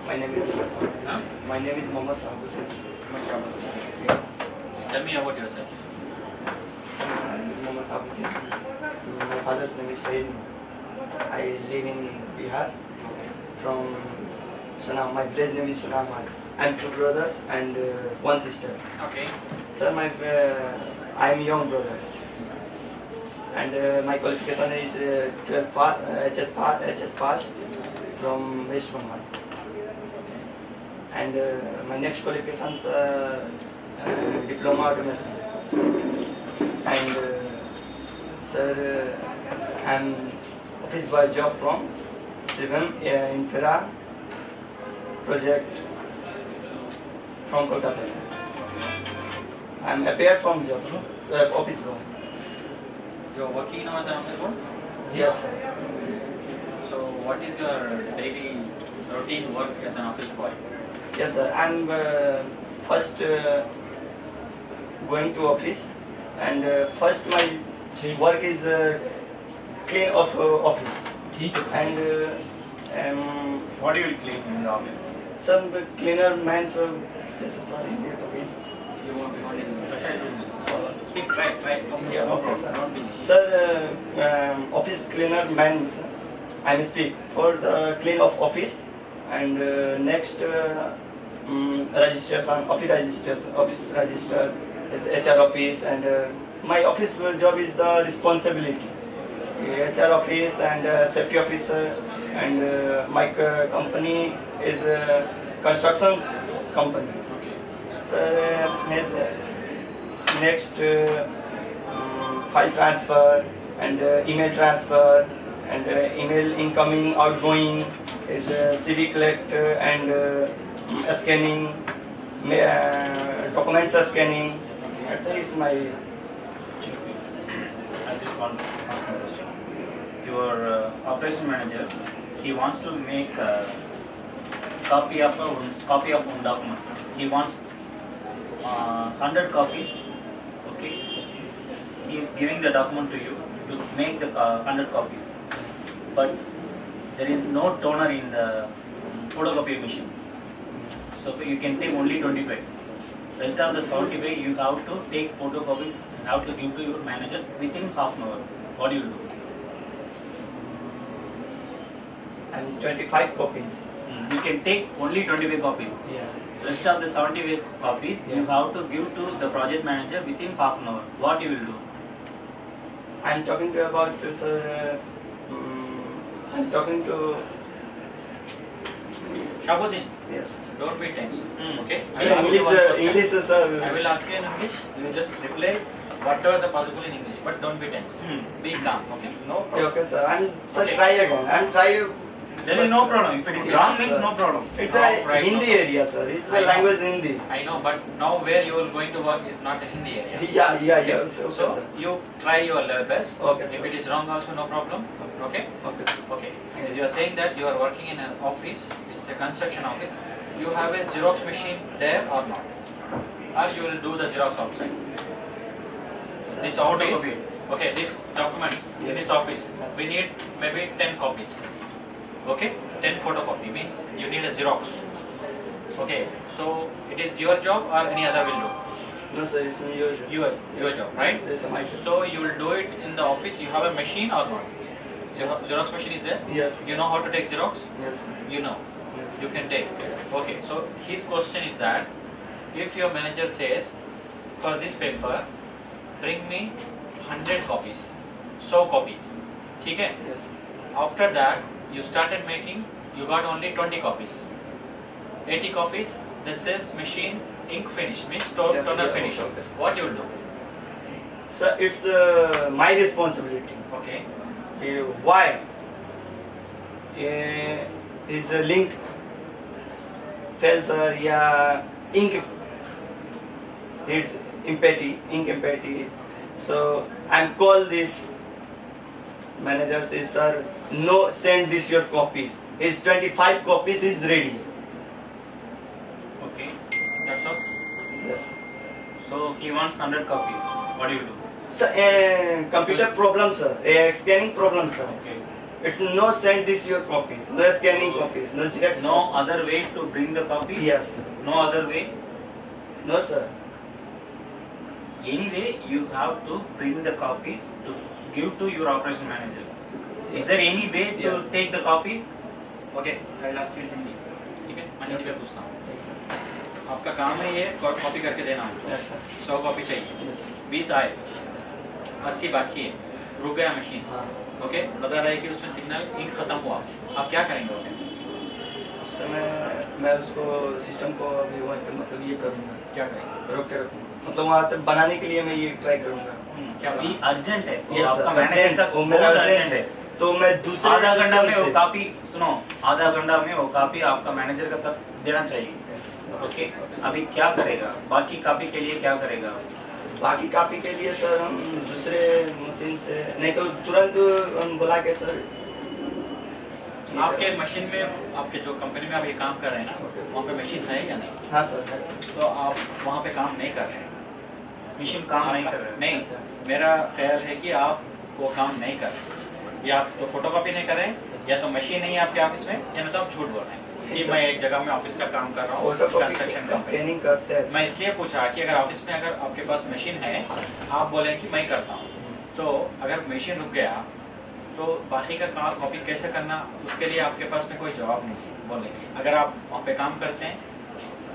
My name is Mohammed Saab. Huh? My name is Mohammed Saab. Mashallah. Yes. Tell me about yourself. Mohammed Saab. My father's name is Saeed. I live in Bihar. Okay. From Sanam. My village name is Sanam. I'm two brothers and one sister. Okay. Sir, I am young brothers. And my qualification is 12 HS passed from West Bengal. And my next qualification is diploma automation. And sir, I'm office boy job from Shivam Infra project from Kolkata. Sir. I'm appeared from job, office boy. You're working now as an office boy? Yes, sir. So what is your daily routine work as an office boy? Yes, sir. I'm first going to office, and first my work is clean of office. And What do you clean in the office? some cleaner man, so just sorry, okay. You want speak, try. Yeah, okay, sir. Don't be. Sir, office cleaner man, sir. I speak for the clean of office, and next registration, office register is HR office, and my office job is the responsibility. HR office and safety officer, and my company is construction company. Okay. So next file transfer and email transfer and email incoming, outgoing is CV collect and scanning, documents scanning. That's is my. I just want to ask one question. Your operation manager, he wants to make a copy of one document. He wants 100 copies. Okay. He is giving the document to you to make the 100 copies. But there is no toner in the photocopy machine. So you can take only 25. Rest of the 75 you have to take photocopies and have to give to your manager within half an hour. What do you do? And 25 copies. You can take only 25 copies. Yeah. Rest of the 75 copies you have to give to the project manager within half an hour. What you will do? I'm talking to about sir. I'm talking to. Shabuddin, Yes. don't be tense. Okay? I Sir, will ask you one question. English, sir. I will ask you in English. You just reply whatever the possible in English, but don't be tense. Be calm. Okay? No Okay, problem. okay, sir. Sir, Okay. try again. I'm try. There is no problem. If it is Yeah, wrong, means sir. no problem. It's No, a right, Hindi no. area, sir. It's I the know. language Hindi. I know, but now where you are going to work is not a Hindi area. Yeah. Okay, So sir. you try your level best. Okay, If sir. it is wrong, also no problem. Okay? Okay, sir. Okay. As you are saying that you are working in an office, it's a construction office. You have a Xerox machine there or not? Or you will do the Xerox outside? This office, Photocopy. okay, these documents in Yes. this office, we need maybe 10 copies. Okay? 10 photocopy means you need a Xerox. Okay, so it is your job or any other will do? No, sir. It's your Your job, right? It's my job. So you will do it in the office. You have a machine or not? Xerox machine is there? Yes. You know how to take Xerox? Yes. You know. Yes. You can take. Okay, so his question is that if your manager says, for this paper, bring me 100 copies. So copy. Okay? Yes. After that, you started making, you got only 20 copies. 80 copies, this is machine ink finish, means Yes, toner yeah, finish. okay. What you will do? Sir, it's my responsibility. Okay. Why? Is a link fails, sir? Yeah, ink. It's ink empathy. So I'm call this manager says, sir, no, send this your copies. His 25 copies is ready. Okay. That's all. Yes. So he wants 100 copies. What do you do? So computer problem, sir. Scanning problem, sir. Okay. It's no send this your copies, no scanning copies, no Xerox. No other way to bring the copy? Yes, sir. No other way? No, sir. Anyway, you have to bring the copies to give to your operation manager. Is there any way to Yes. take the copies? Okay, I will ask you in Hindi. ठीक है, मैं हिंदी में पूछता हूँ। Yes, sir. आपका काम है ये कॉपी करके देना हमको। Yes, sir. 100 कॉपी चाहिए, Yes, sir. 20 आए, Yes, sir. 80 बाकी है, रुक गया मशीन। हाँ। ओके, बता रहा है कि उसमें सिग्नल इंक खत्म हुआ, आप क्या करेंगे? ओके, उस समय मैं उसको सिस्टम को अभी वहाँ पे मतलब ये करूँगा, क्या करेंगे? रोक के रखूँगा, मतलब वहाँ से बनाने के लिए मैं ये ट्राई करूँगा। क्या अभी बना? अर्जेंट है, वो Yes, आपका sir. मैनेजर Urgent, तक वो मेरा बहुत urgent अर्जेंट है। तो मैं दूसरे आधा घंटा system में वो से- कॉपी सुनो, आधा घंटा में वो कॉपी आपका मैनेजर का सब देना चाहिए। ओके, अभी क्या करेगा? बाकी कॉपी के लिए क्या करेगा? बाकी कॉपी के लिए सर हम दूसरे मशीन से नहीं तो तुरंत हम बुला के सर आपके मशीन में, आपके जो कंपनी में आप ये काम कर रहे हैं ना, वहाँ पे मशीन है या नहीं? हाँ सर, हाँ सर। तो आप वहाँ पे काम नहीं कर रहे हैं, मशीन काम नहीं कर रहा है। नहीं अच्छा। मेरा ख्याल है कि आप वो काम नहीं कर रहे, या आप तो फोटोकॉपी नहीं कर रहे हैं, या तो मशीन नहीं है आपके ऑफिस में, या नहीं तो आप झूठ बोल रहे हैं कि मैं एक जगह में ऑफिस का काम कर रहा हूँ, कंस्ट्रक्शन कंपनी। स्कैनिंग करते हैं। मैं इसलिए पूछा कि अगर ऑफिस में अगर आपके पास मशीन है, आप बोले कि मैं करता हूँ, तो अगर मशीन रुक गया तो बाकी का काम कॉपी कैसे करना, उसके लिए आपके पास में कोई जवाब नहीं है बोलने के लिए। अगर आप वहाँ पे काम करते हैं,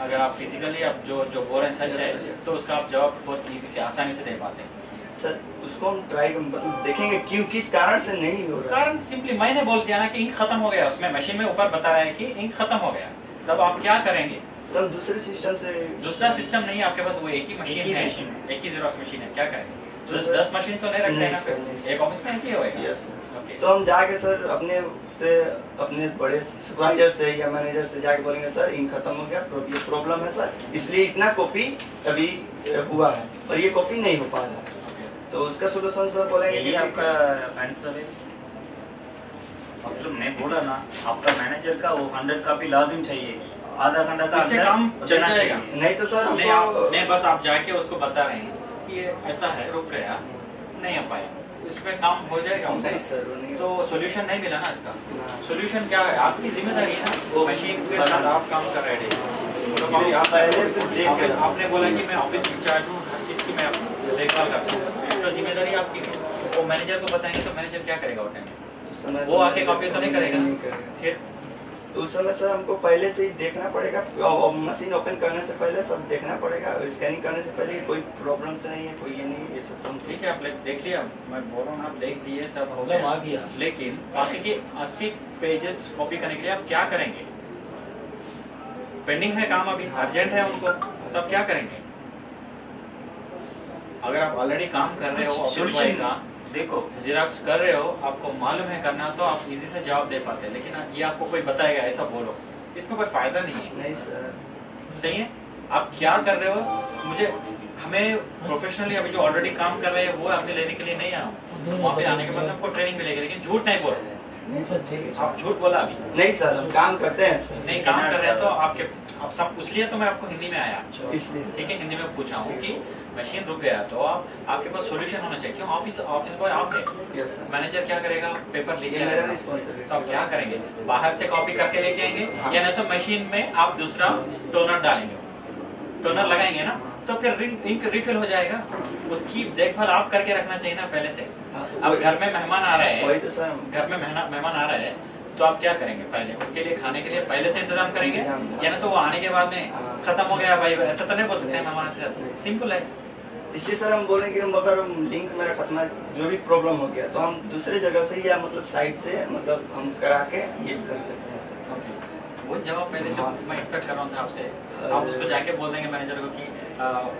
अगर आप फिजिकली आप जो जो बोल रहे हैं सच है, तो उसका आप जवाब बहुत ईजी से आसानी से दे पाते हैं। सर उसको हम ट्राई मतलब देखेंगे क्यों किस कारण से नहीं हो रहा। कारण सिंपली मैंने बोल दिया ना कि इंक खत्म हो गया, उसमें मशीन में ऊपर बता रहा है कि इंक खत्म हो गया, तब आप क्या करेंगे? तो हम दूसरे सिस्टम से दूसरा सिस्टम नहीं है आपके पास, वो एक ही मशीन है, एक ही जेरॉक्स मशीन है, क्या करेंगे? 10 मशीन तो नहीं रखते नहीं ना, सर, नहीं सर। एक ऑफिस में एक ही होएगा। यस ओके, तो हम जाके सर अपने बड़े सुपरवाइजर से या मैनेजर से जाके बोलेंगे सर इन खत्म हो गया, ये प्रॉब्लम है सर, इसलिए इतना कॉपी अभी हुआ है और ये कॉपी नहीं हो पा रहा है, तो उसका सोल्यूशन सर बोलेंगे यही कि आपका आंसर है। मतलब मैं बोला ना, आपका मैनेजर का वो 100 कॉपी लाजिम चाहिए, आधा घंटा का इससे अंदर काम चल देना जाएगा। चाहिए। नहीं तो सर नहीं आप हमको नहीं, बस आप जाके उसको बता रहे हैं कि ये ऐसा है, रुक गया, नहीं हो पाया, इसमें काम हो जाएगा नहीं उसका। सर वो नहीं तो सॉल्यूशन नहीं मिला ना इसका। हाँ। सॉल्यूशन क्या है? आपकी जिम्मेदारी है ना, वो मशीन के साथ आप काम कर रहे हैं। तो इसलिए आप पहले से देख आपने कर- आपने बोला कि मैं ऑफिस इंचार्ज हूँ, हर चीज़ की मैं देखभाल करता हूँ, तो जिम्मेदारी आपकी है। वो मैनेजर को बताएंगे तो मैनेजर क्या करेगा वो टाइम में? उस समय वो आके कॉपी तो नहीं करेगा। नहीं करेगा। फिर तो उस समय सर हमको पहले से ही देखना पड़ेगा, और मशीन ओपन करने से पहले सब देखना पड़ेगा, स्कैनिंग करने से पहले कोई प्रॉब्लम तो नहीं है, कोई ये नहीं, ये सब तो हम ठीक है, आप देख लिया, मैं बोल रहा हूँ आप देख दिए, सब हो गया, लेकिन बाकी के 80 पेजेस कॉपी करने के लिए आप क्या करेंगे? पेंडिंग है काम, अभी अर्जेंट है उनको, तब क्या करेंगे? अगर आप ऑलरेडी काम कर रहे हो, ऑफिस बॉय Solution का देखो, जिराक्स कर रहे हो, आपको मालूम है करना, तो आप इजी से जवाब दे पाते हैं, लेकिन ये आपको कोई बताएगा ऐसा बोलो, इसमें कोई फायदा नहीं है। नहीं सर। सही है, आप क्या कर रहे हो, मुझे हमें प्रोफेशनली अभी जो ऑलरेडी काम कर रहे हैं वो आपने लेने के लिए नहीं आया हूँ, वहाँ पे आने के बाद आपको ट्रेनिंग मिलेगी, लेकिन झूठ नहीं बोल रहे। नहीं सर ठीक है आप झूठ बोला अभी, नहीं सर हम काम करते हैं सर, नहीं काम कर रहे हैं तो आपके आप सब, इसलिए तो मैं आपको हिंदी में आया, इसलिए ठीक है, हिंदी में पूछा हूँ कि मशीन रुक गया तो आप आपके पास सॉल्यूशन होना चाहिए। क्यों? ऑफिस बॉय आप है, यस सर। मैनेजर क्या करेगा? पेपर लेके ये मेरा आएगा, responsibility। तो आप क्या करेंगे? बाहर से कॉपी करके लेके आएंगे, हाँ। या नहीं तो मशीन में आप दूसरा टोनर डालेंगे, टोनर लगाएंगे ना, तो फिर इंक रिफिल हो जाएगा। उसकी देखभाल आप करके रखना चाहिए ना पहले से। अब घर में मेहमान आ रहे वही हैं, तो सर घर में मेहमान आ रहे हैं, तो आप क्या करेंगे? पहले उसके लिए खाने के लिए पहले से इंतजाम करेंगे, या ना तो वो आने के बाद में खत्म हो गया भाई, ऐसा तो नहीं बोल सकते हैं मेहमान से। सिंपल है, इसलिए सर हम बोलेंगे हम अगर लिंक मेरा खत्म है, जो भी प्रॉब्लम हो गया तो हम दूसरे जगह से या मतलब साइट से मतलब हम करा के ये कर सकते हैं सर। ओके, वो जवाब पहले से मैं एक्सपेक्ट कर रहा था आपसे। आप उसको जाके बोल देंगे मैनेजर को कि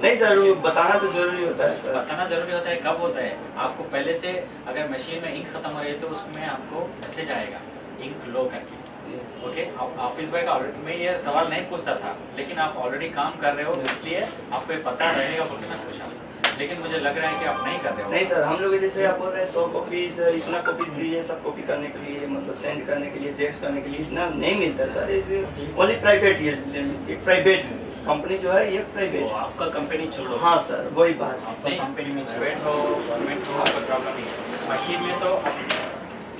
नहीं सर वो बताना तो जरूरी होता है सर। बताना जरूरी होता है, कब होता है? आपको पहले से अगर मशीन में इंक खत्म हो रही है तो उसमें आपको मैसेज आएगा इंक लो करके। ओके, ऑफिस बॉय का मैं ये सवाल नहीं पूछता था, लेकिन आप ऑलरेडी काम कर रहे हो इसलिए आपको ये पता रहेगा बोल के मैं पूछा, लेकिन मुझे लग रहा है कि आप नहीं कर रहे हो। नहीं सर, हम लोग जैसे आप बोल रहे हैं 100 कॉपीज इतना कॉपीज ये सब कॉपी करने के लिए मतलब सेंड करने के लिए जेक्स करने के लिए इतना नहीं मिलता सर। ओनली प्राइवेट, ये प्राइवेट कंपनी जो है ये प्राइवेट है। आपका कंपनी छोड़ो। हाँ सर वही बात। आपका नहीं, कंपनी में छोड़ो। प्राइवेट हो गवर्नमेंट हो कोई प्रॉब्लम नहीं है। मशीन में तो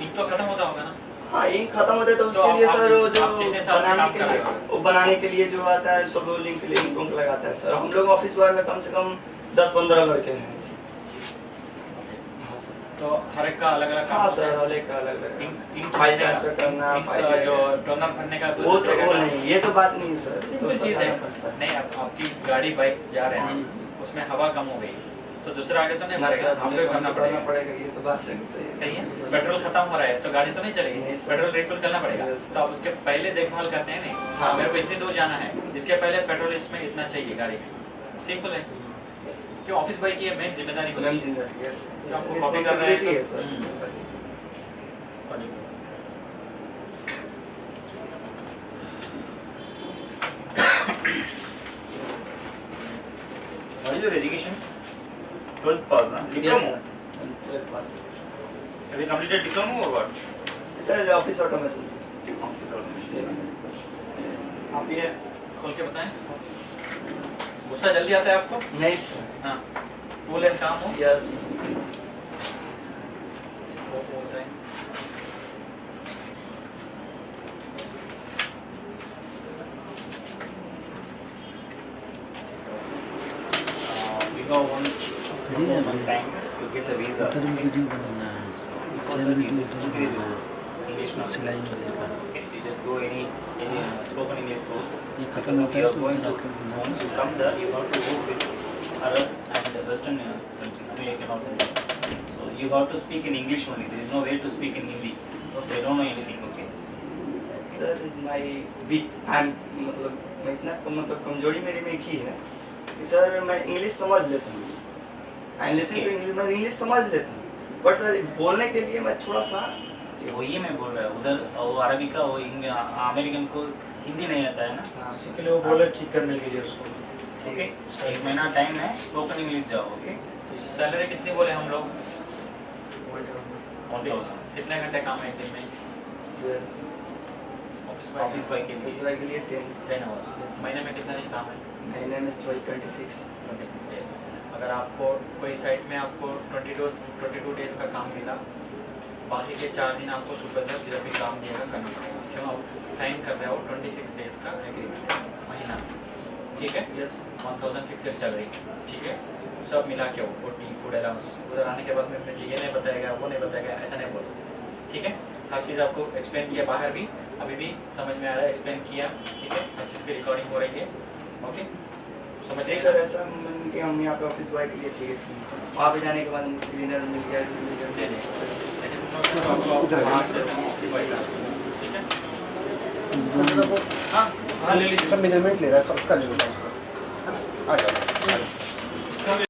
इंक तो खत्म होता होगा ना? हाँ इंक खत्म होता है तो तो उसके लिए आप- सर वो जो आप कितने साल से बनाने काम के कर लिए रहे हो? वो बनाने के लिए जो आता है सब लिंक के लिए इंक लगाता है सर। हम लोग ऑफिस बॉय में कम से कम 10-15 लड़के हैं ऐसे। हाँ सर। तो हर एक का अलग अलग काम हाँ होता सर है? अलग का अलग इंक फाइल ट्रांसफर करना, इंक फाइल जो टर्नर भरने का वो तो वो नहीं, ये तो बात नहीं है सर। सिंपल तो चीज है। बताना पड़ता है। नहीं आपकी गाड़ी बाइक जा रहे हैं उसमें हवा कम हो गई तो दूसरा आगे तो नहीं भरेगा, आपको ही भरना पड़ेगा। ये तो बात सही है। सही है। पेट्रोल खत्म हो रहा है तो गाड़ी तो नहीं चलेगी, नहीं सर। पेट्रोल रिफिल करना पड़ेगा। Yes, sir. तो आप उसके पहले देखभाल करते हैं नहीं, हाँ। मेरे को इतनी दूर जाना है, इसके पहले पेट्रोल इसमें इतना चाहिए गाड़ी में। सिंपल है। क्यों ऑफिस बॉय की ये मेन जिम्मेदारी होती मैम है जिंदगी है सर। जो आपको कॉपी कर रहे हैं है तो- sir. What is your education? 12th pass, huh? Yes, Diploma? sir. 12th pass. Have you completed diploma or what? Sir office automation से। Office automation. Yes, sir. आप ये खोल के बताएं। गुस्सा जल्दी आता है आपको? नहीं सर। हाँ। कूल एंड काम हो? यस। वो बताएं। We got one time to get the visa. उधर भी वीडियो बनाना है, For same that, you video just उधर increase बनाना your है, English knowledge. सिलाई वाले का। Okay, you just go any spoken English course. ये Because खत्म होता you है are तो going उधर to आकर बनाना once you come there, you have to work with Arab and Western country, American also. So you have to speak in English only. There is no way to speak in Hindi. They don't know anything. Okay. Sir is my weak I am मतलब मैं इतना मतलब कमजोरी मेरी में एक ही है कि सर मैं इंग्लिश समझ लेता हूँ। आई लिसन टू इंग्लिश, मैं इंग्लिश समझ लेता हूँ बट सर बोलने के लिए मैं थोड़ा सा वो ये मैं बोल रहा हूँ उधर वो अरबी का वो अमेरिकन को हिंदी नहीं आता है ना. उसी के लिए वो बोले ठीक करने के लिए उसको। ओके, 1 महीना टाइम है, स्पोकन इंग्लिश जाओ. ओके, सैलरी कितनी बोले हम लोग? 1000 कितने घंटे काम है एक दिन में? ऑफिस बॉय के लिए. के लिए 10 आवर्स। महीने में कितना दिन काम है? महीने में 26 26 डेज। अगर आपको कोई साइट में आपको 22 डेज का काम मिला, बाकी के 4 दिन आपको सुपरवाइजर जब भी काम दिएगा करना पड़ेगा। क्यों आप साइन कर रहे हो 26 डेज का एग्रीमेंट महीना, ठीक है? यस 1000 फिक्स्ड सैलरी, ठीक है? सब मिला के वो टी फूड अलाउंस उधर आने के बाद में मुझे ये नहीं बताएगा वो नहीं बताएगा, ऐसा नहीं बोलो, ठीक है? हर चीज़ आपको एक्सप्लेन किया बाहर भी, अभी भी समझ में आ रहा है, एक्सप्लेन किया, ठीक है? हर चीज़ की रिकॉर्डिंग हो रही है, ओके? समझ नहीं गए सर ऐसा कि हम यहाँ पे ऑफिस बॉय के लिए चाहिए थी, वहाँ पे जाने के बाद हमको क्लीनर मिल गया, ऐसे मिल दे गया। दें। लेकिन आपको वहाँ से ठीक है? हाँ ले लीजिए। सब मेजरमेंट ले रहा है, उसका ले लो। आ जाओ।